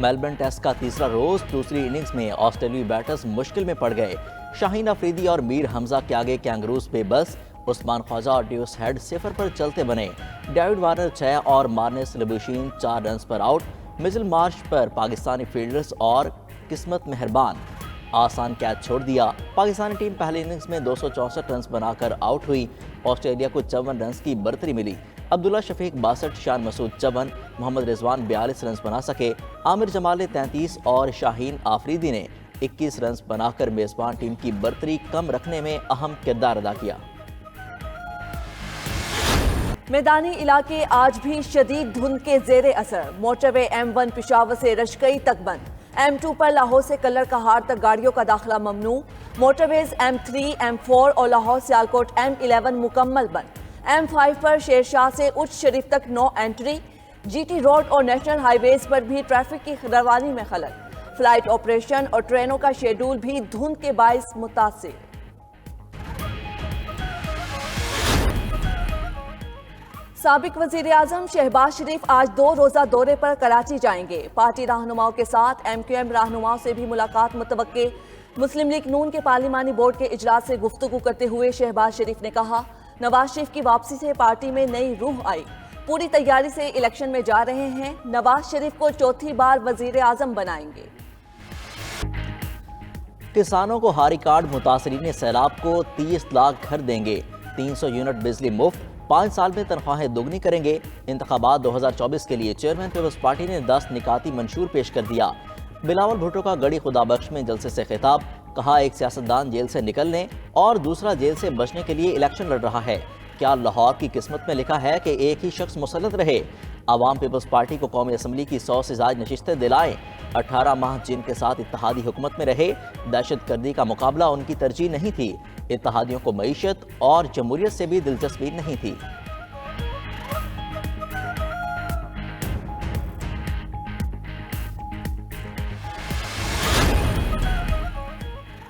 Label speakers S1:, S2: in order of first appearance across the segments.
S1: Melbourne test का तीसरा रोज दूसरी इनिंग्स में ऑस्ट्रेलियाई बैटर्स मुश्किल में पड़ गए। शाहीन अफरीदी और मीर हमजा के आगे कैंगरूज बेबस। उस्मान ख्वाजा और ड्यूस हेड 0 पर चलते बने। डेविड वार्नर 6 और मार्नेस लबुशीन 4 रन पर आउट। मिचेल मार्श पर पाकिस्तानी फील्डर्स और किस्मत मेहरबान आसान कैच छोड़ दिया। पाकिस्तानी टीम पहली इनिंग्स में 264 रन बनाकर आउट हुई। ऑस्ट्रेलिया को 54 रन की बढ़तरी मिली। अब्दुल्ला शफीक 62, शान मसूद 54, मोहम्मद रिजवान 42 रन बना सके। आमिर जमाल ने 33 और शाहीन आफरीदी ने 21 रन बनाकर मेजबान टीम की बढ़तरी कम रखने में अहम किरदार अदा किया।
S2: मैदानी इलाके आज भी शदीद धुंध के जेरे असर। मोटरवे M1 पिशावर से रशकई तक बंद। M2 पर लाहौर से कल्लर कहार तक गाड़ियों का दाखिला ममनू। मोटरवेज M3, M4 और लाहौर सियालकोट M11 मुकम्मल बंद। M5 पर शेरशाह से उच्च शरीफ तक नो एंट्री। GT रोड और नेशनल हाईवेज पर भी ट्रैफिक की रवानी में खलल। फ्लाइट ऑपरेशन और ट्रेनों का शेड्यूल भी धुंध के बाइस मुतासिर। साबिक वजीर आजम शहबाज शरीफ आज 2 रोजा दौरे पर कराची जाएंगे। पार्टी रहनुमाओं के साथ MQM रहनुमाओं से भी मुलाकात मुतवक्के। मुस्लिम लीग नून के पार्लिमानी बोर्ड के इजलास से गुफ्तगू करते हुए शहबाज शरीफ ने कहा, नवाज शरीफ की वापसी से पार्टी में नई रूह आई। पूरी तैयारी से इलेक्शन में जा रहे हैं। नवाज शरीफ को चौथी बार वजीर आजम बनाएंगे।
S1: किसानों को हारी कार्ड मुतासरीन सैलाब को 30 लाख घर देंगे। 300 यूनिट बिजली मुफ्त। 5 साल में तनख्वाहें दोगुनी करेंगे। इंतखाबात 2024 के लिए चेयरमैन पीपल्स पार्टी ने 10 निकाती मंशूर पेश कर दिया। बिलावल भुट्टो का गड़ी खुदाबख्श में जलसे से खिताब। कहा, एक सियासतदान जेल से निकलने और दूसरा जेल से बचने के लिए इलेक्शन लड़ रहा है। क्या लाहौर की किस्मत में लिखा है कि एक ही शख्स मुसल्लत रहे? अवाम पीपल्स पार्टी को कौमी असम्बली की 100 से ज्यादा नशिस्तें दिलाएं। 18 माह जिनके साथ इत्तहादी हुकूमत में रहे, दहशतगर्दी का मुकाबला उनकी तरजीह नहीं थी। इत्तहादियों को मईशत और जमहूरियत से भी दिलचस्पी नहीं थी।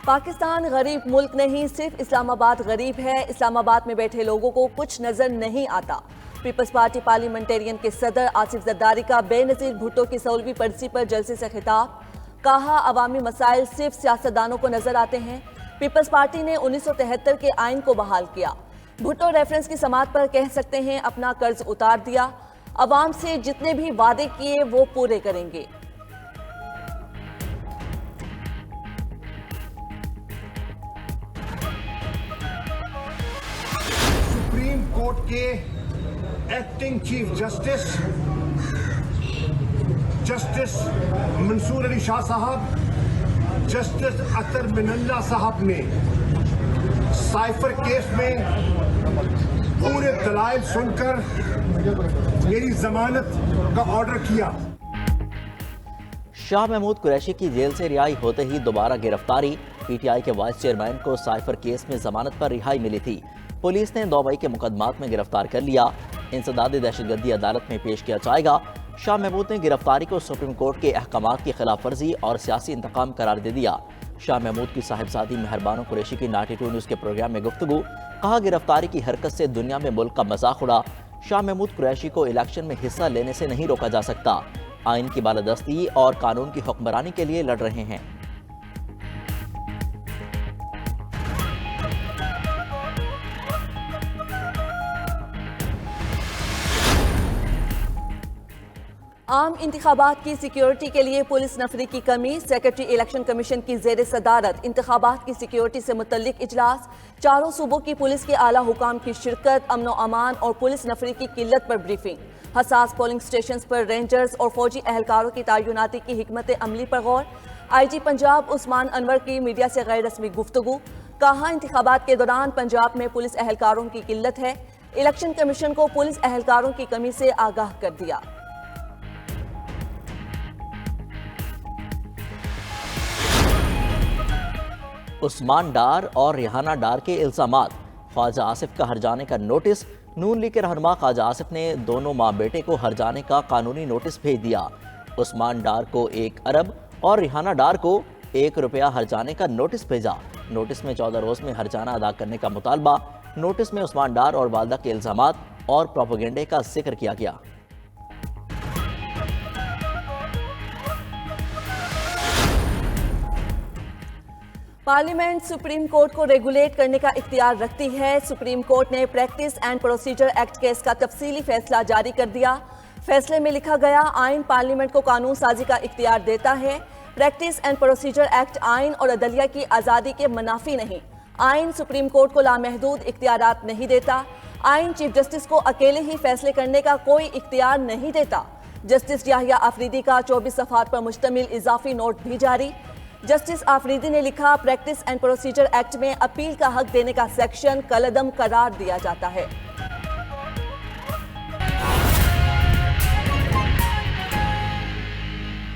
S2: पाकिस्तान गरीब मुल्क नहीं, सिर्फ इस्लामाबाद गरीब है। इस्लामाबाद में बैठे लोगों को कुछ नजर नहीं आता। पीपल्स पार्टी पार्लियामेंटेरियन के सदर आसिफ जरदारी का बेनजीर भुट्टो की 16वीं बरसी पर जलसे से खिताब। कहा, अवामी मसाइल सिर्फ सियासतदानों को नजर आते हैं। पीपल्स पार्टी ने 1973 के आइन को बहाल किया। भुट्टो रेफरेंस की समात पर कह सकते हैं अपना कर्ज उतार दिया। अवाम से जितने भी वादे किए वो पूरे करेंगे।
S3: सुप्रीम कोर्ट के acting chief justice Mansoor Ali Shah साहब, जस्टिस अतर मिनल्ला साहब ने साइफर केस में पूरे दलाइल सुनकर मेरी जमानत का ऑर्डर किया।
S1: शाह महमूद कुरैशी की जेल से रिहाई होते ही दोबारा गिरफ्तारी। PTI के वाइस चेयरमैन को साइफर केस में जमानत पर रिहाई मिली थी। पुलिस ने 2 मई के मुकदमात में गिरफ्तार कर लिया। इंसदाद दहशतगर्दी अदालत में पेश किया जाएगा। शाह महमूद ने गिरफ्तारी को सुप्रीम कोर्ट के अहकामात की खिलाफ वर्जी और सियासी इंतकाम करार दे दिया। शाह महमूद की साहिबजादी मेहरबानो कुरैशी की 92 न्यूज़ के प्रोग्राम में गुफ्तगू। कहा, गिरफ्तारी की हरकत से दुनिया में मुल्क का मजाक उड़ा। शाह महमूद कुरैशी को इलेक्शन में हिस्सा लेने से नहीं रोका जा सकता। आइन की बालादस्ती और कानून की हुक्मरानी के लिए लड़ रहे हैं।
S2: आम इंतखाबात की सिक्योरिटी के लिए पुलिस नफरी की कमी। सेक्रेटरी इलेक्शन कमीशन की जेर सदारत इंतखाबात की सिक्योरिटी से मुतल्लिक इजलास। चारों सूबों की पुलिस के आला हुकाम की शिरकत। अमनो अमान और पुलिस नफरी की किल्लत पर ब्रीफिंग। हसास पोलिंग स्टेशन पर रेंजर्स और फौजी एहलकारों की तैनाती की हिकमत अमली पर गौर। IG पंजाब उस्मान अनवर की मीडिया से गैर रस्मी गुफ्तगू। कहा, इंतखाबात के दौरान पंजाब में पुलिस एहलकारों की किल्लत है। इलेक्शन कमीशन को पुलिस एहलकारों की कमी से आगाह कर दिया।
S1: उस्मान डार और रिहाना डार के इल्जामात। ख्वाजा आसिफ का हरजाने का नोटिस। नून लीग के रहनुमा ख्वाजा आसिफ ने दोनों माँ बेटे को हरजाने का कानूनी नोटिस भेज दिया। उस्मान डार को 1 अरब और रिहाना डार को 1 रुपया हरजाने का नोटिस भेजा। नोटिस में 14 रोज में हरजाना अदा करने का मुतालबा। नोटिस में उस्मान डार और वालदा के इल्जामात और प्रोपेगेंडे का जिक्र किया गया।
S2: पार्लियामेंट सुप्रीम कोर्ट को रेगुलेट करने का इख्तियार रखती है। सुप्रीम कोर्ट ने practice and procedure act case का तफसीली फैसला जारी कर दिया। फैसले में लिखा गया, आइन पार्लियामेंट को कानून साजी का इख्तियार देता है। प्रैक्टिस एंड प्रोसीजर एक्ट आइन और अदलिया की आज़ादी के मुनाफी नहीं। आइन सुप्रीम कोर्ट को लामहदूद इख्तियारात नहीं देता। आइन चीफ जस्टिस को अकेले ही फैसले करने का कोई इख्तियार नहीं देता। जस्टिस याहिया आफरीदी का 24 सफ़हात पर मुश्तमिल इजाफी नोट भी जारी। जस्टिस आफरीदी ने लिखा, प्रैक्टिस एंड प्रोसीजर एक्ट में अपील का हक देने का सेक्शन कलअदम करार दिया जाता है।